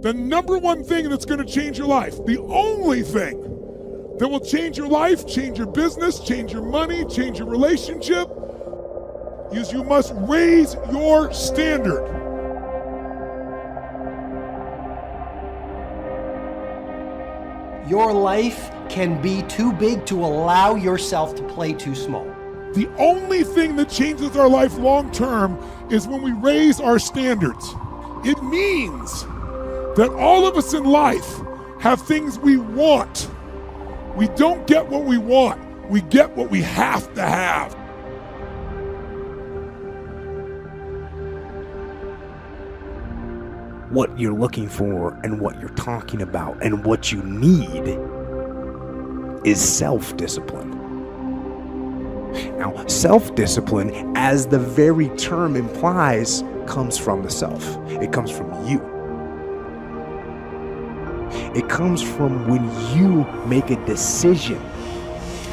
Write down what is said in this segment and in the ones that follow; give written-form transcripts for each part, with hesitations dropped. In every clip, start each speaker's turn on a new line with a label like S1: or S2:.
S1: The number one thing that's going to change your life, the only thing that will change your life, change your business, change your money, change your relationship, is you must raise your standard.
S2: Your life can be too big to allow yourself to play too small.
S1: The only thing that changes our life long term is when we raise our standards. It means that all of us in life have things we want. We don't get what we want, we get what we have to have.
S3: What you're looking for and what you're talking about and what you need is self-discipline. Now, self-discipline, as the very term implies, comes from the self. It comes from you. It comes from when you make a decision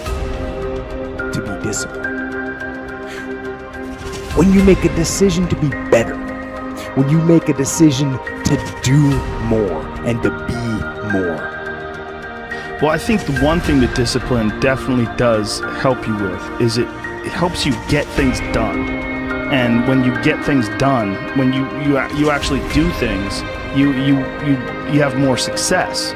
S3: to be disciplined. When you make a decision to be better. When you make a decision to do more and to be more.
S4: Well, I think the one thing that discipline definitely does help you with is it helps you get things done. And when you get things done, when you actually do things, you have more success.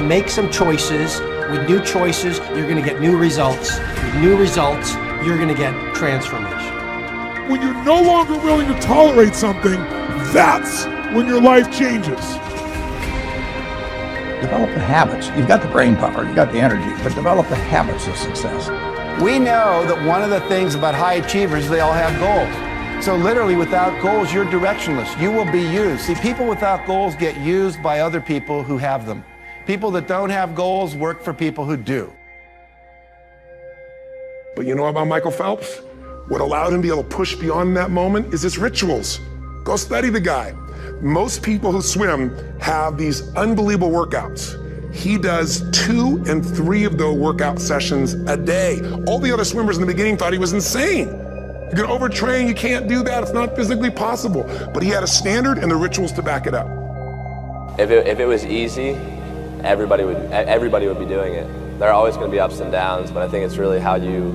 S2: Make some choices. With new choices, you're going to get new results. With new results, you're going to get transformation.
S1: When you're no longer willing to tolerate something, that's when your life changes.
S5: Develop the habits. You've got the brain power, you've got the energy, but develop the habits of success.
S6: We know that one of the things about high achievers, they all have goals. So literally without goals, you're directionless. You will be used. See, people without goals get used by other people who have them. People that don't have goals work for people who do.
S7: But you know about Michael Phelps? What allowed him to be able to push beyond that moment is his rituals. Go study the guy. Most people who swim have these unbelievable workouts. He does 2 and 3 of those workout sessions a day. All the other swimmers in the beginning thought he was insane. You can overtrain, you can't do that, it's not physically possible. But he had a standard and the rituals to back it up.
S8: If it was easy, everybody would be doing it. There are always going to be ups and downs, but I think it's really how you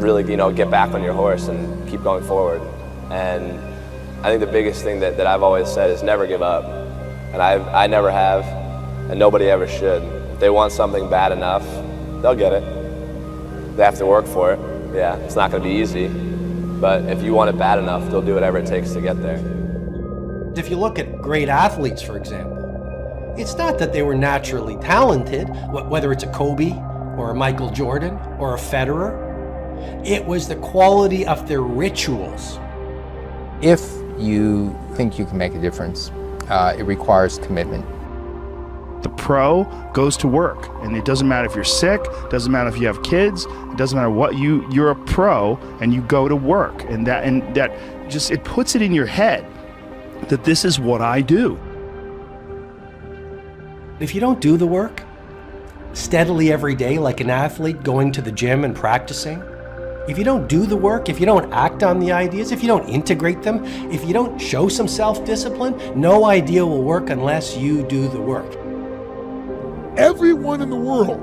S8: really, get back on your horse and keep going forward. And I think the biggest thing that I've always said is never give up. And I never have, and nobody ever should. If they want something bad enough, they'll get it. They have to work for it. Yeah, it's not going to be easy. But if you want it bad enough, they'll do whatever it takes to get there.
S2: If you look at great athletes, for example, it's not that they were naturally talented, whether it's a Kobe or a Michael Jordan or a Federer. It was the quality of their rituals.
S9: If you think you can make a difference, it requires commitment.
S4: The pro goes to work, and it doesn't matter if you're sick, doesn't matter if you have kids, it doesn't matter what you're a pro and you go to work, and that just, it puts it in your head that this is what I do.
S2: If you don't do the work steadily every day like an athlete going to the gym and practicing, if you don't do the work, if you don't act on the ideas, if you don't integrate them, if you don't show some self-discipline, no idea will work unless you do the work.
S1: Everyone in the world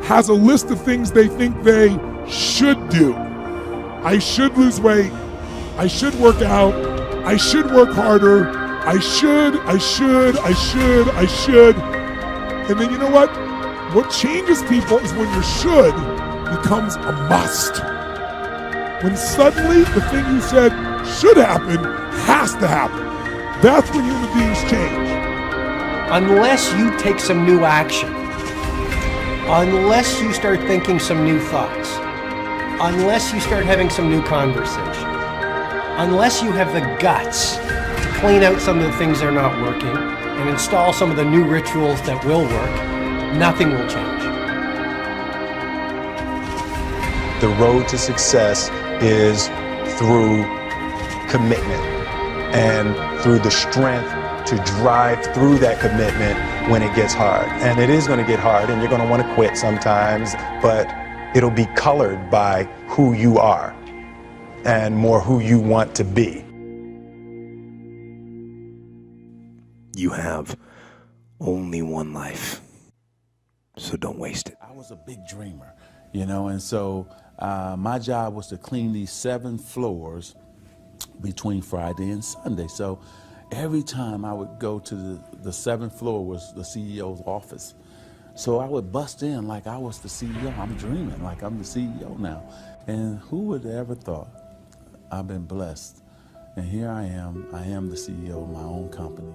S1: has a list of things they think they should do. I should lose weight. I should work out. I should work harder. I should. And then you know what? What changes people is when your should becomes a must. When suddenly the thing you said should happen has to happen. That's when human beings change.
S2: Unless you take some new action, unless you start thinking some new thoughts, unless you start having some new conversation, unless you have the guts to clean out some of the things that are not working and install some of the new rituals that will work, nothing will change.
S10: The road to success is through commitment and through the strength to drive through that commitment when it gets hard. And it is going to get hard and you're going to want to quit sometimes, but it'll be colored by who you are and more who you want to be.
S3: You have only one life, so don't waste it.
S11: I was a big dreamer, and so my job was to clean these 7 floors between Friday and Sunday. So every time I would go to the 7th floor was the CEO's office. So I would bust in like I was the CEO. I'm dreaming like I'm the CEO now. And who would have ever thought? I've been blessed. And here I am the CEO of my own company.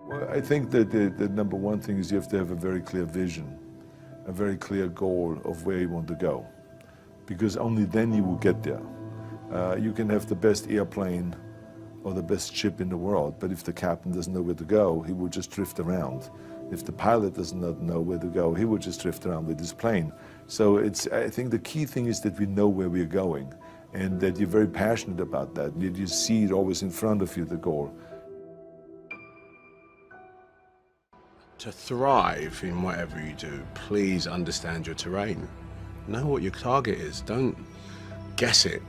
S12: Well, I think that the number one thing is you have to have a very clear vision, a very clear goal of where you want to go, because only then you will get there. You can have the best airplane or the best ship in the world, but if the captain doesn't know where to go, he will just drift around. If the pilot does not know where to go, he will just drift around with his plane. So I think the key thing is that we know where we're going and that you're very passionate about that, that you see it always in front of you, the goal.
S13: To thrive in whatever you do, please understand your terrain. Know what your target is. Don't guess it.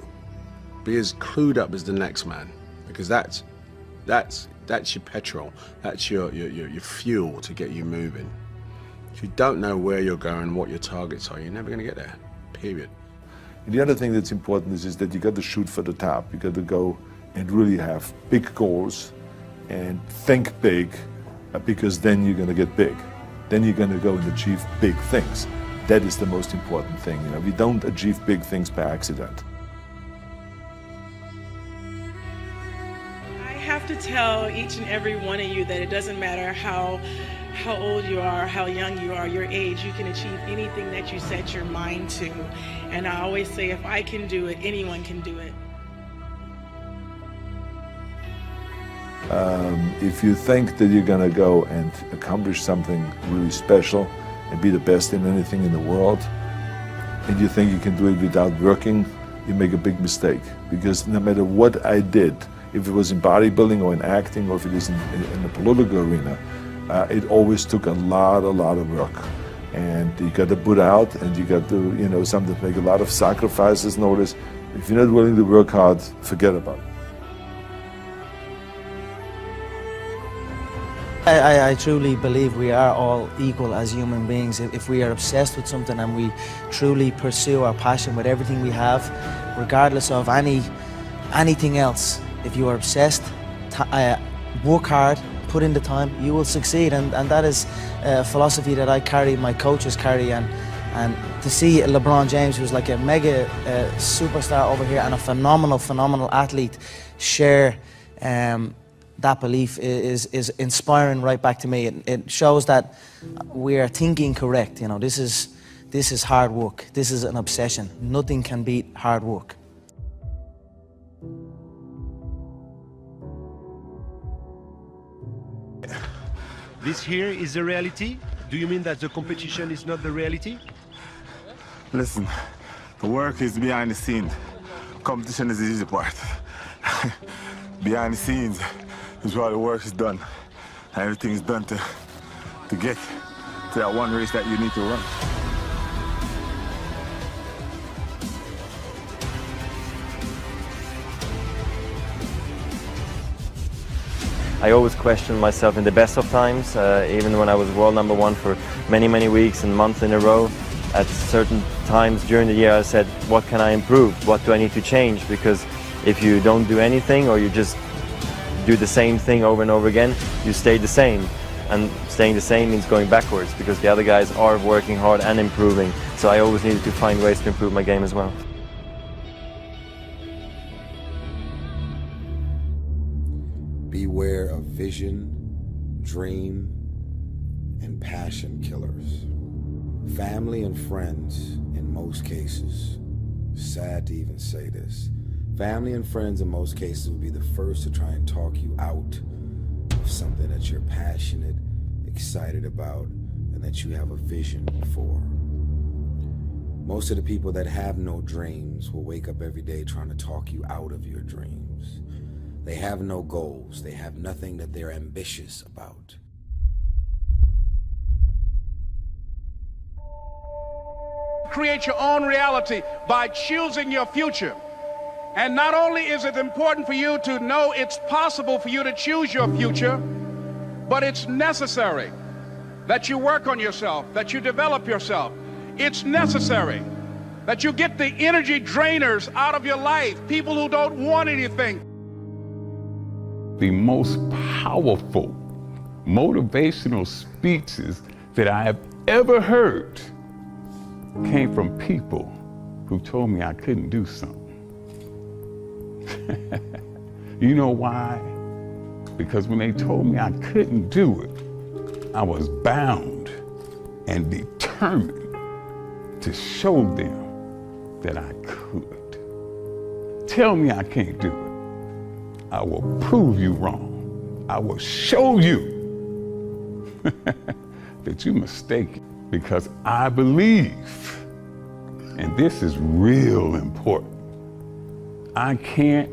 S13: Be as clued up as the next man, because that's your petrol. That's your fuel to get you moving. If you don't know where you're going, what your targets are, you're never going to get there. Period.
S12: And the other thing that's important is that you got to shoot for the top. You got to go and really have big goals and think big. Because then you're going to get big. Then you're going to go and achieve big things. That is the most important thing. We don't achieve big things by accident.
S14: I have to tell each and every one of you that it doesn't matter how old you are, how young you are, your age, you can achieve anything that you set your mind to. And I always say, if I can do it, anyone can do it.
S12: If you think that you're going to go and accomplish something really special and be the best in anything in the world, and you think you can do it without working, you make a big mistake. Because no matter what I did, if it was in bodybuilding or in acting or if it is in the political arena, it always took a lot of work. And you got to put out, and you got to, sometimes make a lot of sacrifices. Notice, if you're not willing to work hard, forget about it.
S15: I truly believe we are all equal as human beings. If we are obsessed with something and we truly pursue our passion with everything we have, regardless of anything else, if you are obsessed, work hard, put in the time, you will succeed. And that is a philosophy that I carry, my coaches carry. And to see LeBron James, who's like a mega superstar over here and a phenomenal athlete, share that belief is inspiring right back to me. It shows that we are thinking correct. This is hard work. This is an obsession. Nothing can beat hard work.
S16: This here is the reality? Do you mean that the competition is not the reality?
S17: Listen, the work is behind the scenes. Competition is the easy part. Behind the scenes is where the work is done. And everything is done to get to that one race that you need to run.
S18: I always questioned myself in the best of times, even when I was world #1 for many weeks and months in a row. At certain times during the year I said, what can I improve? What do I need to change? Because if you don't do anything or you just do the same thing over and over again, you stay the same. And staying the same means going backwards because the other guys are working hard and improving. So I always needed to find ways to improve my game as well.
S19: Beware of vision, dream, and passion killers. Family and friends, in most cases, sad to even say this, family and friends in most cases will be the first to try and talk you out of something that you're passionate, excited about, and that you have a vision for. Most of the people that have no dreams will wake up every day trying to talk you out of your dreams. They have no goals. They have nothing that they're ambitious about.
S20: Create your own reality by choosing your future. And not only is it important for you to know it's possible for you to choose your future, but it's necessary that you work on yourself, that you develop yourself. It's necessary that you get the energy drainers out of your life, people who don't want anything.
S21: The most powerful motivational speeches that I have ever heard came from people who told me I couldn't do something. You know why? Because when they told me I couldn't do it, I was bound and determined to show them that I could. Tell me I can't do it. I will prove you wrong. I will show you that you're mistaken, because I believe, and this is real important, I can't,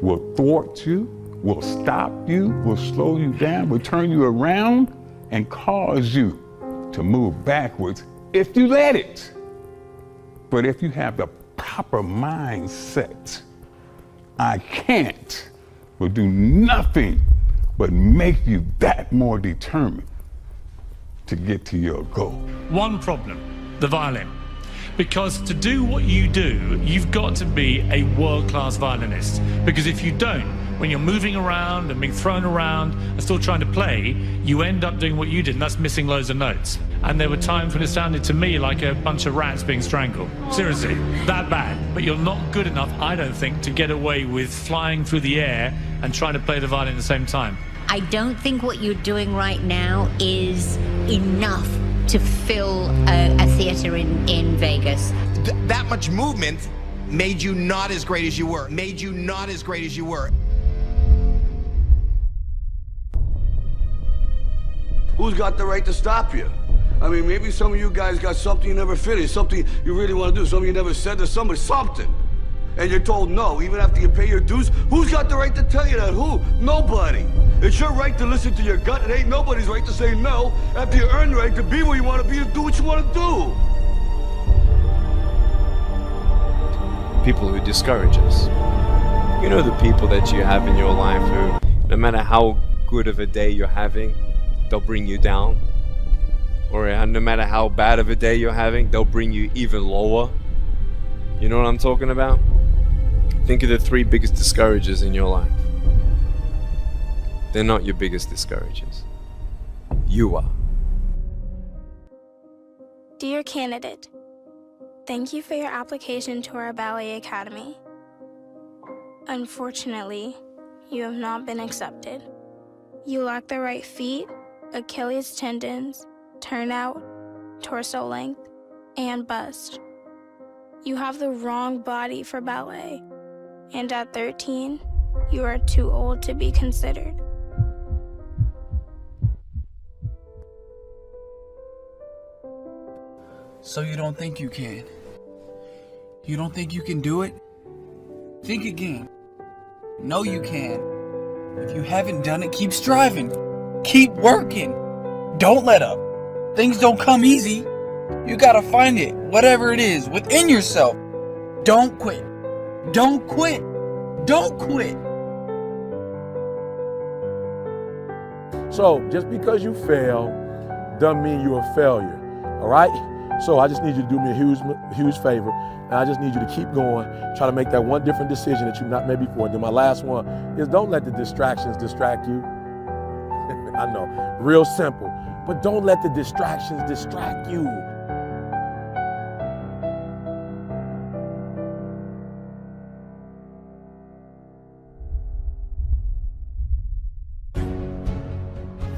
S21: will thwart you, will stop you, will slow you down, will turn you around and cause you to move backwards if you let it. But if you have the proper mindset, I can't will do nothing but make you that more determined to get to your goal.
S22: One problem, the violin. Because to do what you do, you've got to be a world-class violinist. Because if you don't, when you're moving around and being thrown around and still trying to play, you end up doing what you did, and that's missing loads of notes. And there were times when it sounded to me like a bunch of rats being strangled. Seriously, that bad. But you're not good enough, I don't think, to get away with flying through the air and trying to play the violin at the same time.
S23: I don't think what you're doing right now is enough to fill a theater in Vegas.
S24: That much movement made you not as great as you were. Made you not as great as you were.
S25: Who's got the right to stop you? I mean, maybe some of you guys got something you never finished, something you really want to do, something you never said to somebody, something. And you're told no, even after you pay your dues. Who's got the right to tell you that? Who? Nobody. It's your right to listen to your gut. It ain't nobody's right to say no after you earn the right to be where you want to be and do what you want to do.
S26: People who discourage us. You know, the people that you have in your life who, no matter how good of a day you're having, they'll bring you down. Or no matter how bad of a day you're having, they'll bring you even lower. You know what I'm talking about? Think of the 3 biggest discouragers in your life. They're not your biggest discouragers. You are.
S27: Dear candidate, thank you for your application to our ballet academy. Unfortunately, you have not been accepted. You lack the right feet, Achilles tendons, turnout, torso length, and bust. You have the wrong body for ballet, and at 13, you are too old to be considered.
S28: So you don't think you can? You don't think you can do it? Think again. No, you can. If you haven't done it, keep striving. Keep working. Don't let up. Things don't come easy. You gotta find it, whatever it is, within yourself. Don't quit. Don't quit. Don't quit.
S12: So, just because you fail doesn't mean you're a failure, all right? So I just need you to do me a huge favor, and I just need you to keep going, try to make that one different decision that you've not made before. And then my last one is don't let the distractions distract you. I know, real simple, but don't let the distractions distract you.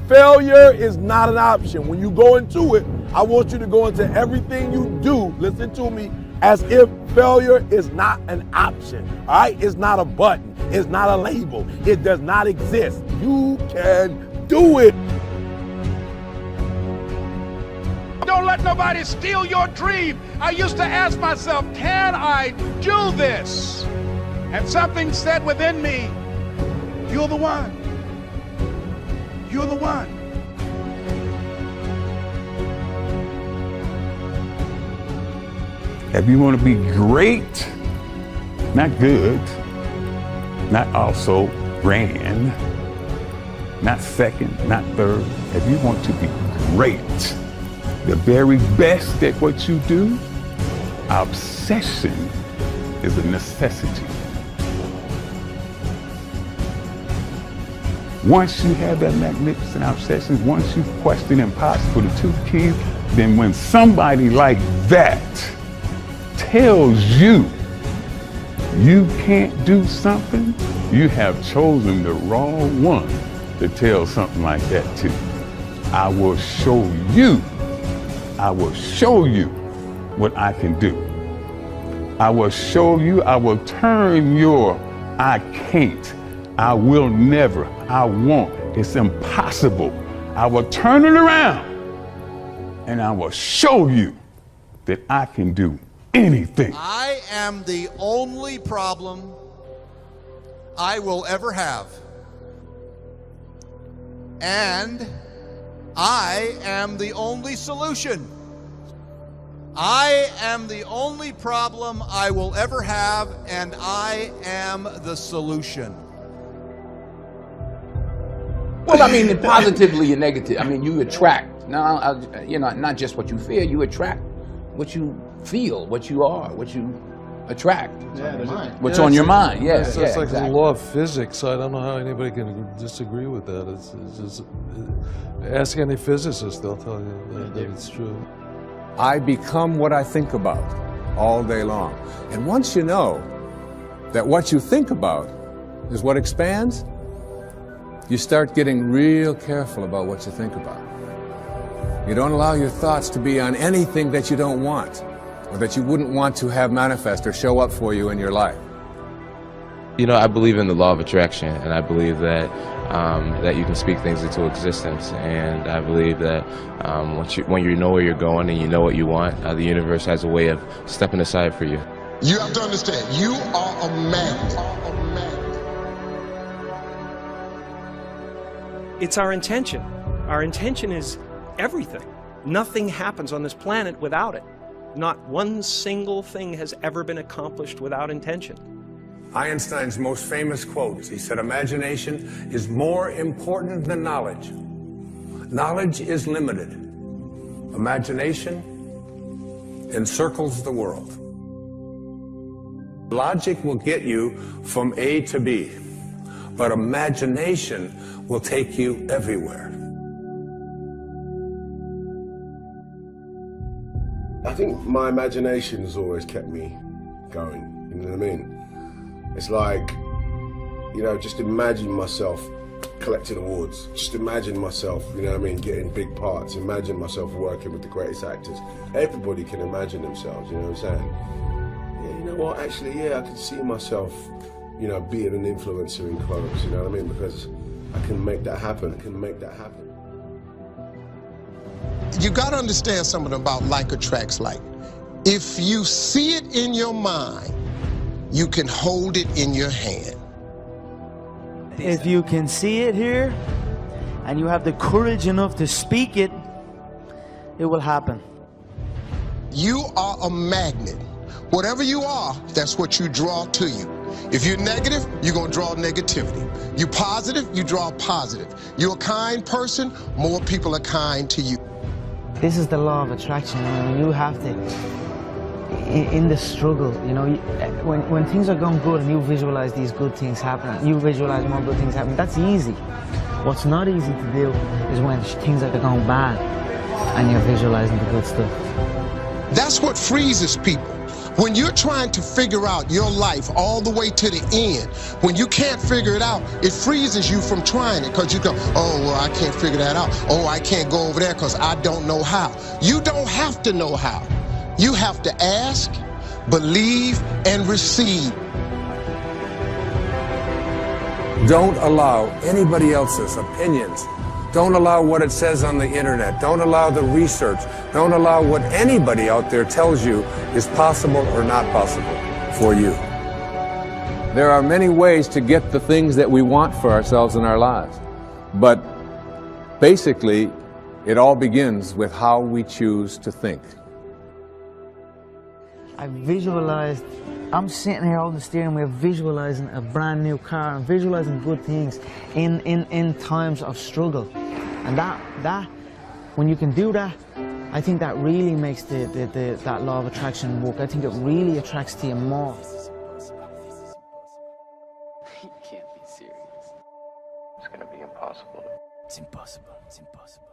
S12: Failure is not an option. When you go into it, I want you to go into everything you do, listen to me, as if failure is not an option, all right? It's not a button. It's not a label. It does not exist. You can do it.
S20: Don't let nobody steal your dream. I used to ask myself, can I do this? And something said within me, you're the one. You're the one.
S21: If you want to be great, not good, not also grand, not second, not third. If you want to be great, the very best at what you do, obsession is a necessity. Once you have that magnificent obsession, once you question impossible, the two keys, then when somebody like that tells you you can't do something, you have chosen the wrong one to tell something like that to. I will show you what I can do. I will show you, I will turn your I can't, I will never, I won't, it's impossible. I will turn it around and I will show you that I can do anything.
S1: I am the only problem I will ever have. And I am the only solution. I am the only problem I will ever have, and I am the solution.
S2: Well, I mean, positively and negative. I mean, you attract. Now, you know, not just what you feel. You attract what you feel, what you are, what you attract. What's on your mind? Yeah,
S4: it's like
S2: exactly.
S4: the law of physics. I don't know how anybody can disagree with that. It's just, ask any physicist; they'll tell you that it's true.
S5: I become what I think about all day long. And once you know that what you think about is what expands, you start getting real careful about what you think about. You don't allow your thoughts to be on anything that you don't want, or that you wouldn't want to have manifest or show up for you in your life.
S6: You know, I believe in the law of attraction, and I believe that that you can speak things into existence. And I believe that when you know where you're going and you know what you want, the universe has a way of stepping aside for you.
S7: You have to understand, you are a magnet.
S8: It's our intention. Our intention is everything. Nothing happens on this planet without it. Not one single thing has ever been accomplished without intention.
S5: Einstein's most famous quote, he said, imagination is more important than knowledge. Knowledge is limited. Imagination encircles the world. Logic will get you from A to B, but imagination will take you everywhere.
S25: I think my imagination has always kept me going, you know what I mean? It's like, you know, just imagine myself collecting awards. Just imagine myself, you know what I mean, getting big parts. Imagine myself working with the greatest actors. Everybody can imagine themselves, you know what I'm saying? Yeah, you know what, actually, yeah, I can see myself, you know, being an influencer in clothes, you know what I mean? Because I can make that happen, I can make that happen.
S7: You got to understand something about like attracts like. If you see it in your mind, you can hold it in your hand.
S15: If you can see it here, and you have the courage enough to speak it, it will happen.
S7: You are a magnet. Whatever you are, that's what you draw to you. If you're negative, you're going to draw negativity. You're positive, you draw positive. You're a kind person, more people are kind to you.
S15: This is the law of attraction. I mean, you have to, in the struggle, you know, when things are going good and you visualize these good things happening, you visualize more good things happening, that's easy. What's not easy to do is when things are going bad and you're visualizing the good stuff.
S7: That's what freezes people. When you're trying to figure out your life all the way to the end, when you can't figure it out, it freezes you from trying it because you go, oh, well, I can't figure that out. Oh, I can't go over there because I don't know how. You don't have to know how. You have to ask, believe, and receive.
S5: Don't allow anybody else's opinions. Don't allow what it says on the internet. Don't allow the research. Don't allow what anybody out there tells you is possible or not possible for you. There are many ways to get the things that we want for ourselves in our lives. But basically, it all begins with how we choose to think.
S15: I visualized I'm sitting here holding the steering wheel, visualizing a brand new car and visualizing good things in times of struggle. And that, when you can do that, I think that really makes that law of attraction work. I think it really attracts to you more.
S3: You can't be serious. It's gonna be impossible. It's impossible. It's impossible.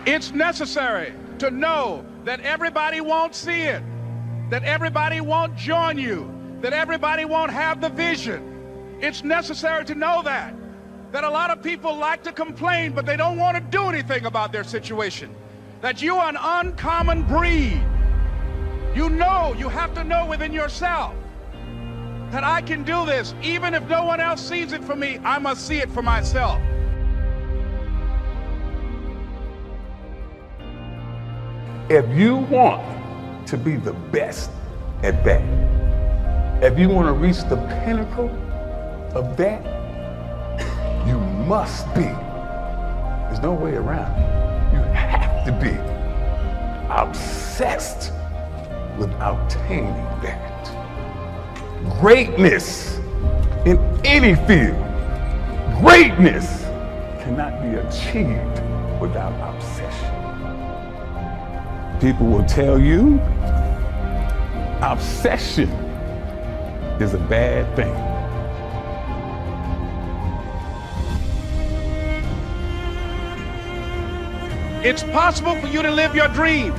S20: It's necessary to know that everybody won't see it, that everybody won't join you, that everybody won't have the vision. It's necessary to know that a lot of people like to complain, but they don't want to do anything about their situation, that you are an uncommon breed. You know, you have to know within yourself that I can do this. Even if no one else sees it for me, I must see it for myself.
S21: If you want to be the best at that, if you want to reach the pinnacle of that, you must be. There's no way around it. You have to be obsessed with obtaining that. Greatness in any field, greatness cannot be achieved without obsession. People will tell you obsession is a bad thing.
S20: It's possible for you to live your dream.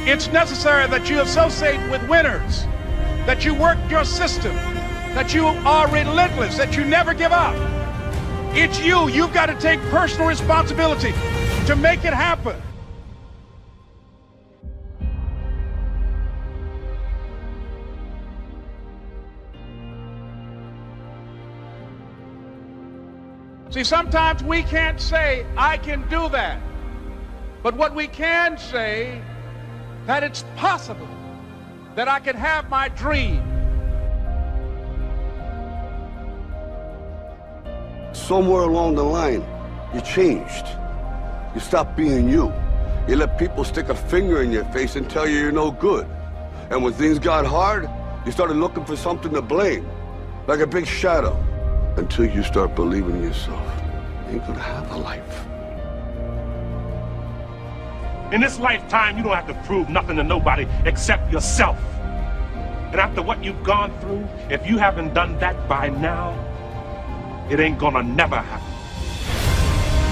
S20: It's necessary that you associate with winners, that you work your system, that you are relentless, that you never give up. It's you. You've got to take personal responsibility to make it happen. See, sometimes we can't say, I can do that. But what we can say, that it's possible that I can have my dream.
S25: Somewhere along the line, you changed. You stopped being you. You let people stick a finger in your face and tell you you're no good. And when things got hard, you started looking for something to blame, like a big shadow. Until you start believing in yourself, you ain't gonna have a life.
S9: In this lifetime, you don't have to prove nothing to nobody except yourself. And after what you've gone through, if you haven't done that by now, it ain't gonna never happen.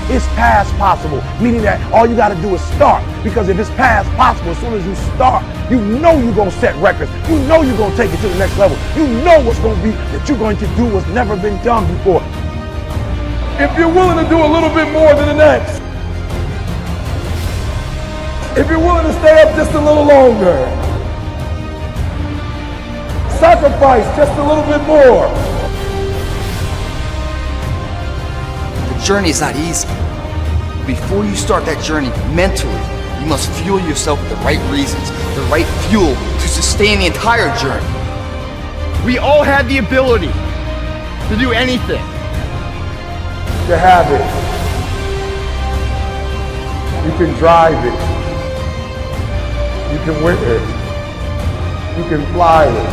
S10: It's past possible, meaning that all you gotta do is start. Because if it's past possible, as soon as you start, you know you're gonna set records. You know you're gonna take it to the next level. You know what's gonna be that you're going to do what's never been done before.
S5: If you're willing to do a little bit more than the next, if you're willing to stay up just a little longer, sacrifice just a little bit more.
S28: The journey is not easy. Before you start that journey mentally, you must fuel yourself with the right reasons, the right fuel to sustain the entire journey. We all have the ability to do anything.
S5: You have it. You can drive it. You can win it. You can fly it.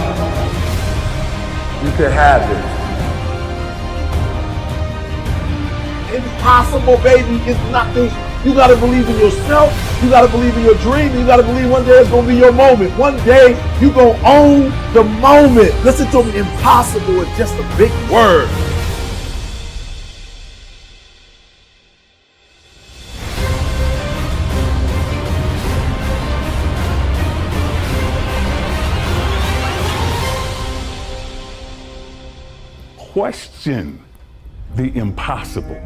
S5: You can have it. Impossible, baby, is nothing. You gotta believe in yourself. You gotta believe in your dream. You gotta believe one day it's gonna be your moment. One day you gonna own the moment. Listen to me, impossible is just a big word.
S21: Question the impossible.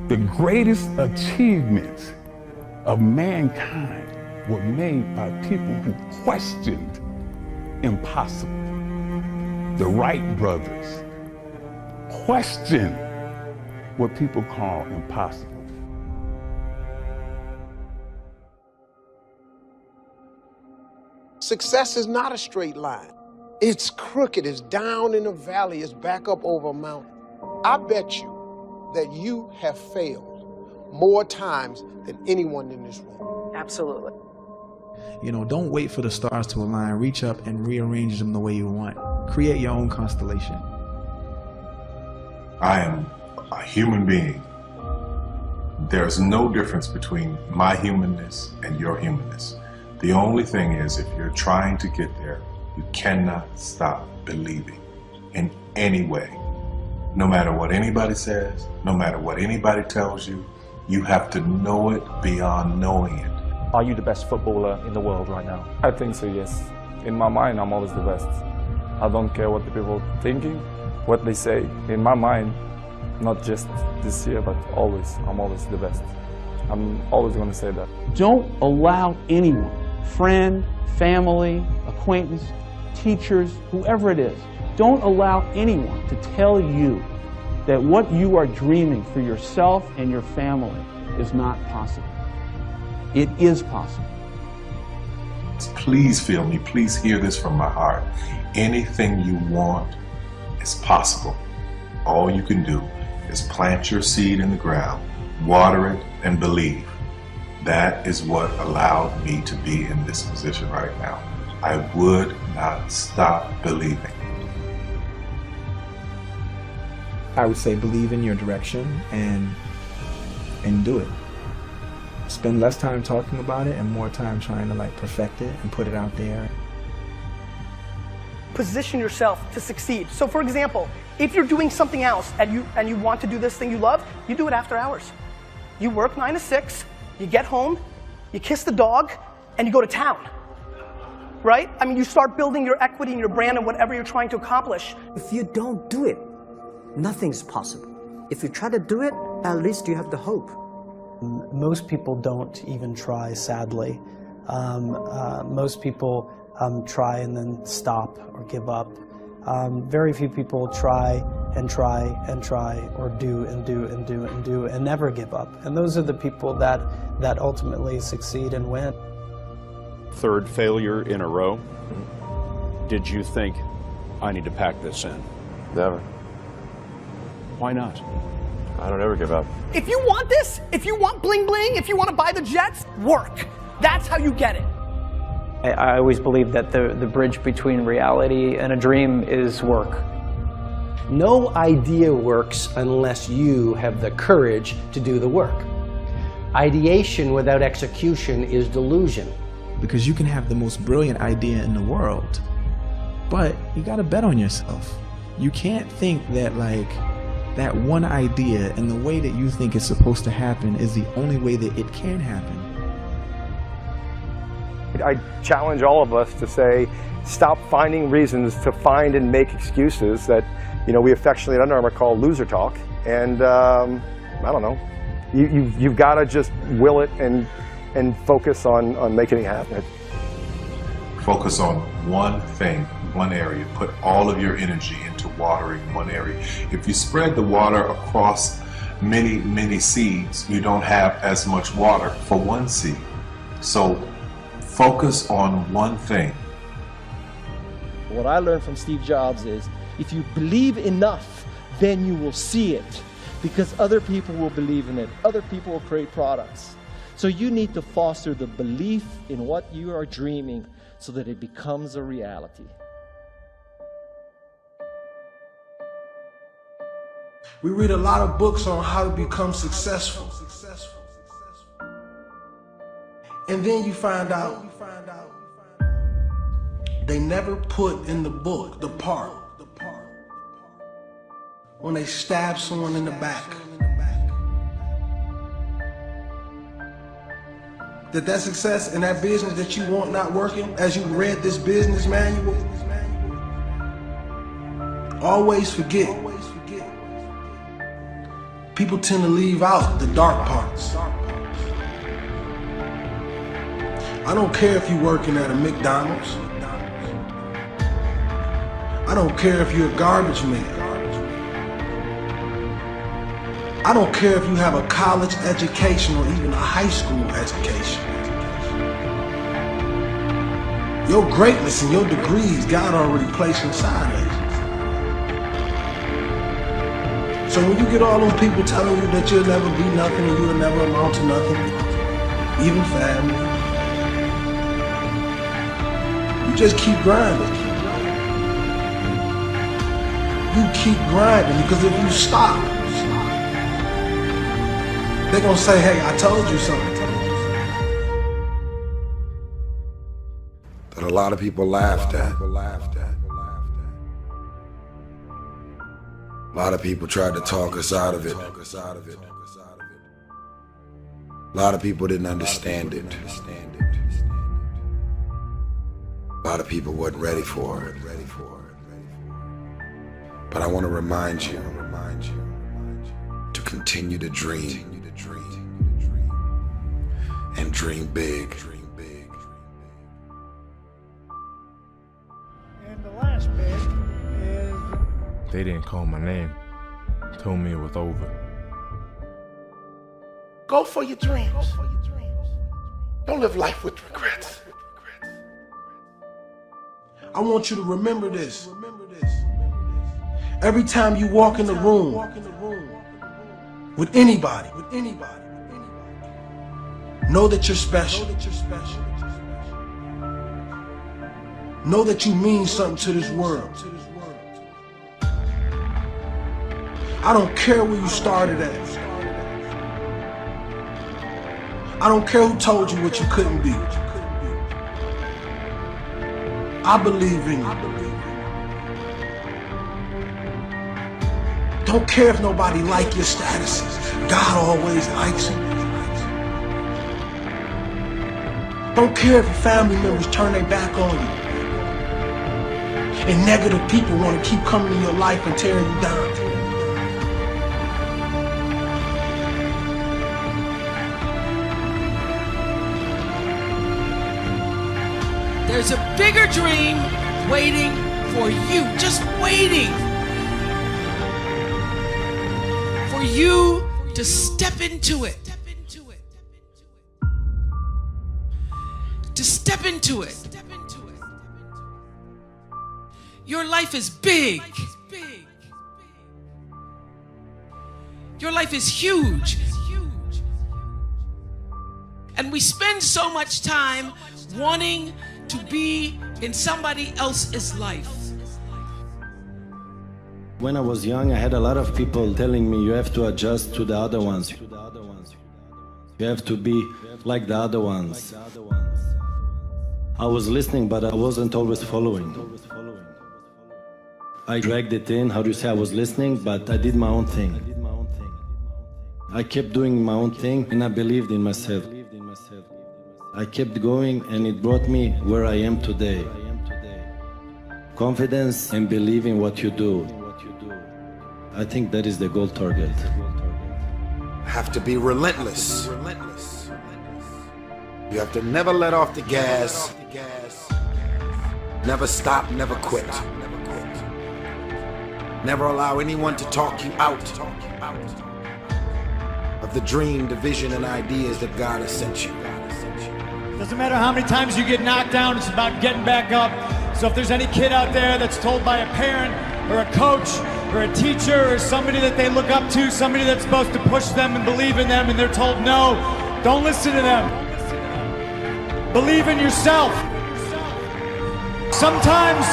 S21: The greatest achievements of mankind were made by people who questioned impossible. The Wright brothers questioned what people call impossible.
S11: Success is not a straight line. It's crooked, it's down in a valley, it's back up over a mountain. I bet you that you have failed more times than anyone in this room.
S13: Absolutely. You know, don't wait for the stars to align. Reach up and rearrange them the way you want. Create your own constellation.
S14: I am a human being. There's no difference between my humanness and your humanness. The only thing is, if you're trying to get there, you cannot stop believing in any way. No matter what anybody says, no matter what anybody tells you, you have to know it beyond knowing it.
S16: Are you the best footballer in the world right now? I think so, yes. In my mind, I'm always the best. I don't care what the people are thinking, what they say. In my mind, not just this year, but always, I'm always the best. I'm always going to say that.
S17: Don't allow anyone, friend, family, acquaintance, teachers, whoever it is, don't allow anyone to tell you that what you are dreaming for yourself and your family is not possible. It is possible.
S14: Please feel me, please hear this from my heart. Anything you want is possible. All you can do is plant your seed in the ground, water it, and believe. That is what allowed me to be in this position right now. I would not stop believing.
S13: I would say believe in your direction and do it. Spend less time talking about it and more time trying to like perfect it and put it out there.
S18: Position yourself to succeed. So for example, if you're doing something else and you want to do this thing you love, you do it after hours. You work 9 to 6, you get home, you kiss the dog, and you go to town. Right? I mean, you start building your equity and your brand and whatever you're trying to accomplish.
S19: If you don't do it, nothing's possible. If you try to do it, at least you have the hope.
S22: Most people don't even try, sadly. Most people try and then stop or give up. Very few people try and try and try, or do and do and do and do and never give up. And those are the people that ultimately succeed and win.
S23: Third failure in a row. Did you think, I need to pack this in?
S29: Never.
S23: Why not?
S29: I don't ever give up.
S18: If you want this, if you want bling bling, if you want to buy the jets, work. That's how you get it.
S30: I always believe that the bridge between reality and a dream is work.
S31: No idea works unless you have the courage to do the work. Ideation without execution is delusion.
S13: Because you can have the most brilliant idea in the world, but you gotta bet on yourself. You can't think that like that one idea and the way that you think it's supposed to happen is the only way that it can happen.
S10: I challenge all of us to say, stop finding reasons to find and make excuses that, you know, we affectionately at Under Armour call loser talk. And I don't know, you've got to just will it and focus on making it happen.
S14: Focus on one thing, one area. Put all of your energy into watering one area. If you spread the water across many, many seeds, you don't have as much water for one seed. So focus on one thing.
S32: What I learned from Steve Jobs is, if you believe enough, then you will see it, because other people will believe in it. Other people will create products. So you need to foster the belief in what you are dreaming so that it becomes a reality.
S33: We read a lot of books on how to become successful. And then you find out they never put in the book the part when they stab someone in the back. That success in that business that you want not working, as you read this business manual, always forget. People tend to leave out the dark parts. I don't care if you're working at a McDonald's. I don't care if you're a garbage man. I don't care if you have a college education or even a high school education. Your greatness and your degrees, God already placed inside of you. So when you get all those people telling you that you'll never be nothing and you'll never amount to nothing, even family, Just keep grinding. You keep grinding, because if you stop, they're gonna say, hey, I told you something.
S1: That a lot of people laughed at. A lot of people tried to talk us out of it. A lot of people didn't understand it. A lot of people wasn't ready for it. But I want to remind you to continue to dream and dream big.
S2: And the last bit is...
S3: They didn't call my name. Told me it was over.
S33: Go for your dreams. Don't live life with regrets. I want you to remember this. Every time you walk in the room with anybody, know that you're special. Know that you mean something to this world. I don't care where you started at. I don't care who told you what you couldn't be. I believe in you. Don't care if nobody like your statuses. God always likes you. Don't care if your family members turn their back on you. And negative people want to keep coming in your life and tearing you down.
S4: There's a bigger dream waiting for you, just waiting for you to step into it. To step into it. Your life is big. Your life is huge. And we spend so much time wanting to be in somebody else's life.
S6: When I was young, I had a lot of people telling me you have to adjust to the other ones. You have to be like the other ones. I was listening, but I wasn't always following. I dragged it in, how do you say, I was listening, but I did my own thing. I kept doing my own thing and I believed in myself. I kept going and it brought me where I am today. Confidence and believing what you do. I think that is the goal target.
S1: Have to be relentless. You have to never let off the gas. Never stop, never quit. Never allow anyone to talk you out of the dream, the vision, and ideas that God has sent you.
S7: Doesn't matter how many times you get knocked down, it's about getting back up. So if there's any kid out there that's told by a parent or a coach or a teacher or somebody that they look up to, somebody that's supposed to push them and believe in them, and they're told no, don't listen to them. Believe in yourself. Sometimes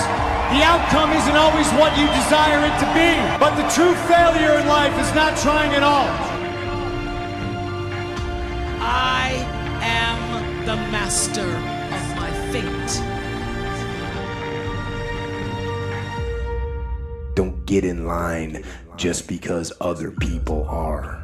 S7: the outcome isn't always what you desire it to be, but the true failure in life is not trying at all.
S4: I am the master of my fate.
S8: Don't get in line just because other people are.